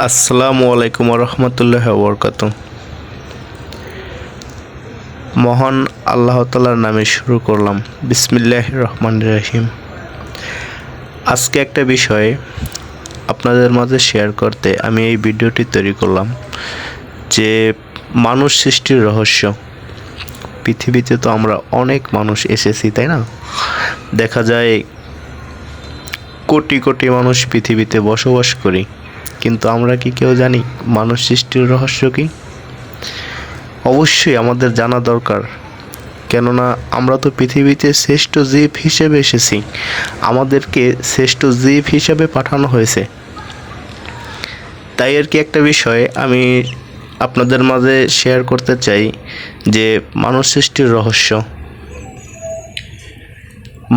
আসসালামু আলাইকুম রহমতুল্লাহ বরকাত। মহান আল্লাহ তাআলার নামে শুরু করলাম, বিসমিল্লাহির রহমানির রহিম। আজকে একটা বিষয় আপনাদের মাঝে শেয়ার করতে আমি এই ভিডিওটি তৈরি করলাম, যে মানুষ সৃষ্টির রহস্য। পৃথিবীতে তো আমরা অনেক মানুষ এসেছি, তাই না? দেখা যায় কোটি কোটি মানুষ পৃথিবীতে বসবাস করি, কিন্তু আমরা কি কেউ জানি মানুষ সৃষ্টির রহস্য কি? অবশ্যই আমাদের জানা দরকার, কেননা আমরা তো পৃথিবীতে শ্রেষ্ঠ জীব হিসেবে এসেছি, আমাদেরকে শ্রেষ্ঠ জীব হিসেবে পাঠানো হয়েছে। তাই আর কি একটা বিষয় আমি আপনাদের মাঝে শেয়ার করতে চাই, যে মানুষ সৃষ্টির রহস্য।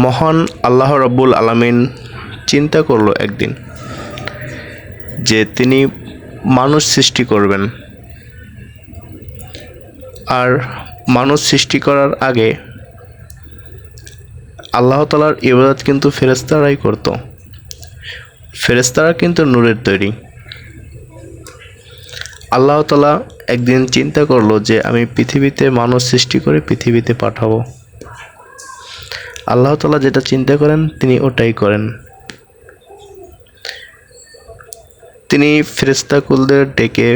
মহান আল্লাহ রাব্বুল আলামিন চিন্তা করলো একদিন যে তিনি মানুষ সৃষ্টি করবেন, আর মানুষ সৃষ্টি করার আগে আল্লাহ তাআলার ইবাদত কিন্তু ফেরেশতারাই করত। ফেরেশতারা কিন্তু নূরের তৈরি। আল্লাহ তাআলা একদিন চিন্তা করলো যে আমি পৃথিবীতে মানুষ সৃষ্টি করে পৃথিবীতে পাঠাবো। আল্লাহ তাআলা যেটা চিন্তা করেন তিনি ওটাই করেন। তিনি ফেরেশতাকুলদের ডেকে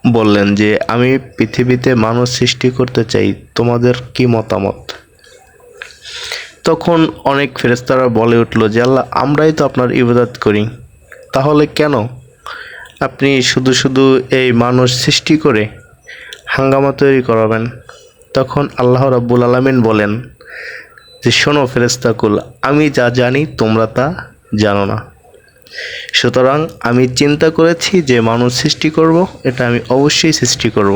বললেন যে আমি পৃথিবীতে মানুষ সৃষ্টি করতে চাই, তোমাদের কি মতামত? তখন অনেক ফেরেশতারা বলে উঠল যে আল্লাহ, আমরাই তো আপনার ইবাদত করি, তাহলে কেন আপনি শুধু শুধু এই মানুষ সৃষ্টি করে হাঙ্গামা তৈরি করাবেন? তখন আল্লাহ রাব্বুল আলামিন বলেন যে শোনো ফেরেশতাকুল, আমি যা জানি তোমরা তা জানো না, সুতরাং আমি চিন্তা করেছি যে মানুষ সৃষ্টি করব, এটা আমি অবশ্যই সৃষ্টি করব।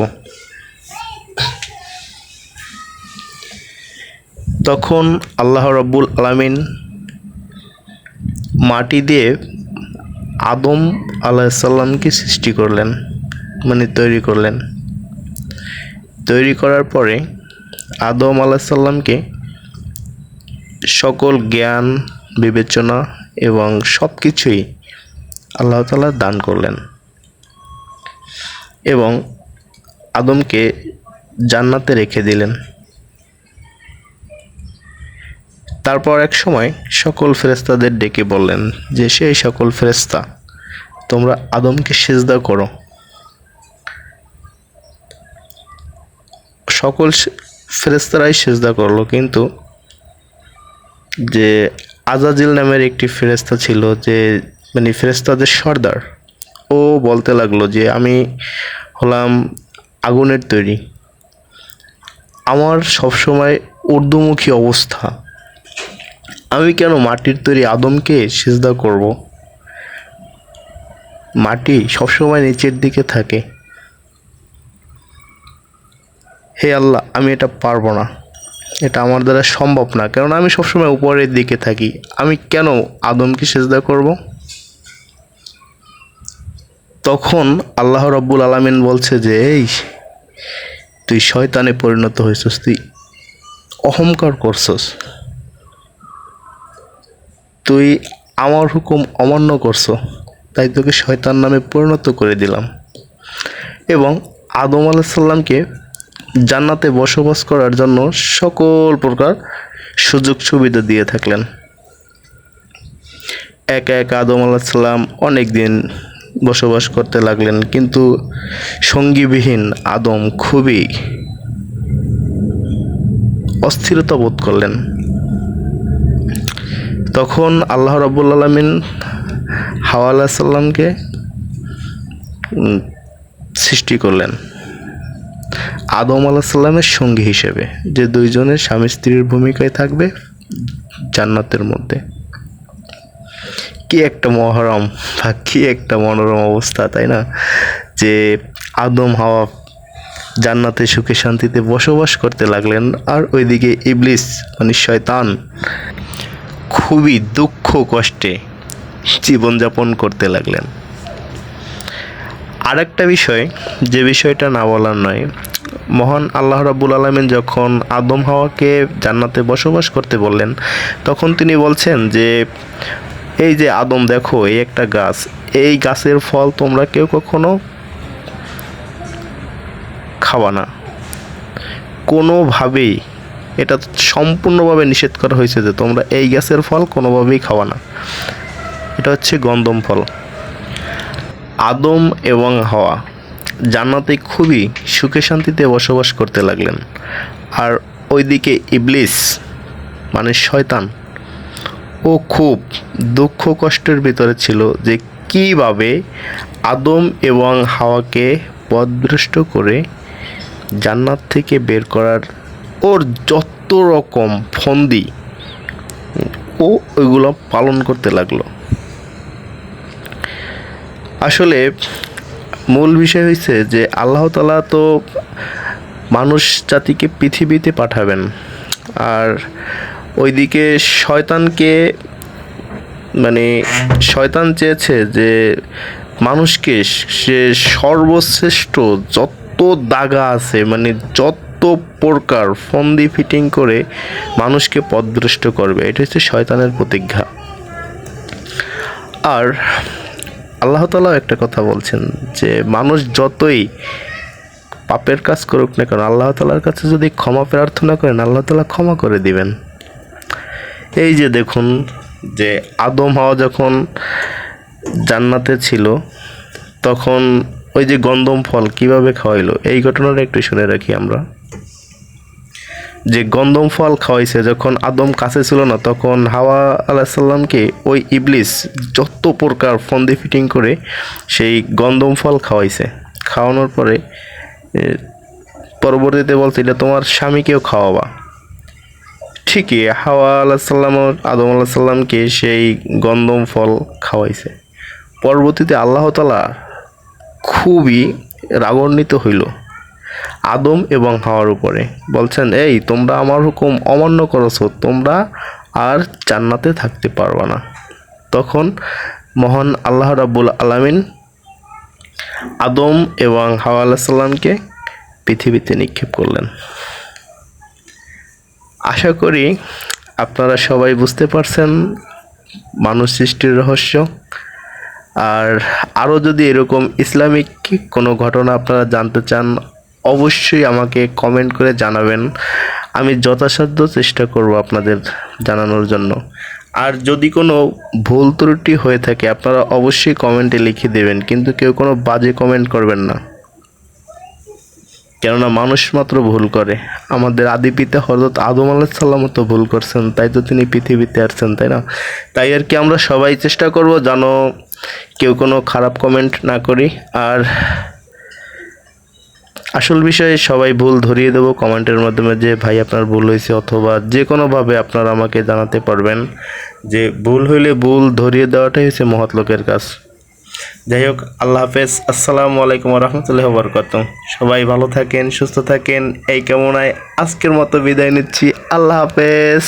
তখন আল্লাহ রাব্বুল আলামিন মাটি দিয়ে আদম আলাইহিস সালামকে সৃষ্টি করলেন, মানে তৈরি করলেন। তৈরি করার পরে আদম আলাইহিস সালামকে সকল জ্ঞান, বিবেচনা এবং সব কিছুই আল্লাহ তাআলা দান করলেন, এবং আদমকে জান্নাতে রেখে দিলেন। তারপর এক সময় সকল ফেরেশতাদের ডেকে বললেন যে সেই সকল ফেরেশতা, তোমরা আদমকে সিজদা করো। সকল ফেরেশতারাই সিজদা করলো, কিন্তু যে আজাজিল নামের একটি ফেরেশতা ছিল, যে মানে ফেরেশতাদের সর্দার, ও বলতে লাগলো যে আমি হলাম আগুনের তৈরি, আমার সবসময় ঊর্ধ্বমুখী অবস্থা, আমি কেন মাটির তৈরি আদমকে সিজদা করব? মাটি সবসময় নিচের দিকে থাকে। হে আল্লাহ, আমি এটা পারবো না, এটা আমার দ্বারা সম্ভব না, কেননা আমি সবসময় উপরের দিকে থাকি, আমি কেন আদমকে সিজদা করব? তখন আল্লাহ রাব্বুল আলামিন বলছে যে এই তুই শয়তানে পরিণত হয়েছিস, তুই অহংকার করছস, তুই আমার হুকুম অমান্য করছো, তাই তোকে শয়তান নামে পরিণত করে দিলাম। এবং আদম আলাইহিস সালামকে জান্নাতে বসবাস করার জন্য সকল প্রকার সুযোগ সুবিধা দিয়ে থাকলেন। একা একা আদম আলাইহিস সালাম অনেক দিন বসবাস করতে লাগলেন, কিন্তু সঙ্গীবিহীন আদম খুবই অস্থিরতা বোধ করলেন। তখন আল্লাহ রাব্বুল আলামিন হাওয়া আলাইহিস সালামকে সৃষ্টি করলেন আদম আলাইহিস সালামের সঙ্গী হিসেবে, যে দুইজনের স্বামী স্ত্রীর ভূমিকায় থাকবে জান্নাতের মধ্যে। কি একটা মহরম বা কি একটা মনোরম অবস্থা, তাই না? যে আদম হাওয়া জান্নাতে সুখে শান্তিতে বসবাস করতে লাগলেন, আর ওইদিকে ইবলিস মানে শয়তান খুবই দুঃখ কষ্টে জীবনযাপন করতে লাগলেন। আর একটা বিষয়, যে বিষয়টা না বলার নয়, মহান আল্লাহ রাব্বুল আলামিন যখন আদম হাওয়াকে জান্নাতে বসবাস করতে বললেন, তখন তিনি বলছেন যে এই যে আদম দেখো, এই একটা গাছ, এই গাছের ফল তোমরা কেউ কখনো খাওয়া না, কোনোভাবেই। এটা সম্পূর্ণভাবে নিষেধ করা হয়েছে যে তোমরা এই গাছের ফল কোনোভাবেই খাওয়া না। এটা হচ্ছে গন্ধম ফল। আদম এবং হাওয়া জান্নাতে খুবই সুখে শান্তিতে বসবাস করতে লাগলেন। আর ওইদিকে ইবলিস মানে শয়তান, ও খুব দুঃখ কষ্টের ভিতরে ছিল যে কিভাবে আদম এবং হাওয়াকে পথভ্রষ্ট করে জান্নাত থেকে বের করার ওর যত রকম ফন্দি ও ওইগুলো পালন করতে লাগলো। আসলে মূল বিষয় হয়েছে যে আল্লাহ তাআলা তো মানুষ জাতিকে পৃথিবীতে পাঠাবেন, আর ওইদিকে শয়তানকে মানে শয়তান চেয়েছে যে মানুষকে সে সর্বশ্রেষ্ঠ যত দাগা আছে মানে যত প্রকার ফন্দি ফিটিং করে মানুষকে পথভ্রষ্ট করবে। এটা হচ্ছে শয়তানের প্রতিজ্ঞা। আর আল্লাহ তাআলা একটা কথা বলছেন যে মানুষ যতই পাপের কাজ করুক না কেন, আল্লাহ তাআলার কাছে যদি ক্ষমা প্রার্থনা করেন আল্লাহ তাআলা ক্ষমা করে দিবেন। এই যে দেখুন যে আদম হাওয়া যখন জান্নাতে ছিল তখন ওই যে গন্ধম ফল কিভাবে খাওয়াইলো, এই ঘটনাটা একটু শুনে রাখি আমরা। যে গন্ধম ফল খাওয়াইছে যখন আদম কাছে ছিল না, তখন হাওয়া আলাইহিস সালামকে ওই ইবলিস যত প্রকার ফন্দি ফিটিং করে সেই গন্ধম ফল খাওয়াইছে। খাওয়ানোর পরে পরবর্তীতে বলছে এটা তোমার স্বামীকেও খাওয়াবা। ঠিকই হাওয়া আলাইহিস সালাম আদম আলাইহিস সালামকে সেই গন্ধম ফল খাওয়াইছে। পরবর্তীতে আল্লাহ তাআলা খুবই রাগান্বিত হইল আদম এবং হাওয়ার উপরে। বলছেন এই তোমরা আমার হুকুম অমান্য করেছো, তোমরা আর জান্নাতে থাকতে পারবে না। তখন মহান আল্লাহ রাব্বুল আলামিন আদম এবং হাওয়া আলাইহিস সালামকে পৃথিবীতে নিক্ষেপ করলেন। আশা করি আপনারা সবাই বুঝতে পারছেন মানুষ সৃষ্টির রহস্য। আর আরও যদি এরকম ইসলামিক কোনো ঘটনা আপনারা জানতে চান অবশ্যই আমাকে কমেন্ট করে জানাবেন, আমি যথাসাধ্য চেষ্টা করব আপনাদের জানানোর জন্য। আর যদি কোনো ভুল ত্রুটি হয়ে থাকে আপনারা অবশ্যই কমেন্টে লিখে দেবেন, কিন্তু কেউ কোনো বাজে কমেন্ট করবেন না, কেননা মানুষ মাত্র ভুল করে। আমাদের আদি পিতা হযরত আদম আলাইহিস সালামও তো ভুল করছেন, তাই তো তিনি পৃথিবীতে আসছেন, তাই না? তাই আর কি আমরা সবাই চেষ্টা করব যেন কেউ কোনো খারাপ কমেন্ট না করি। আর আসল বিষয়ে সবাই ভুল ধরিয়ে দেবো কমেন্টের মাধ্যমে যে ভাই আপনার ভুল হয়েছে, অথবা যে কোনোভাবে আপনারা আমাকে জানাতে পারবেন যে ভুল হইলে ভুল ধরিয়ে দেওয়াটাই হচ্ছে মহৎ লোকের কাজ। যাই হোক, আল্লাহ হাফেজ, আসসালামু আলাইকুম রহমতুল্লাহি ওয়া বারাকাতুহু। সবাই ভালো থাকেন, সুস্থ থাকেন, এই কামনায় আজকের মতো বিদায় নিচ্ছি। আল্লাহ হাফেজ।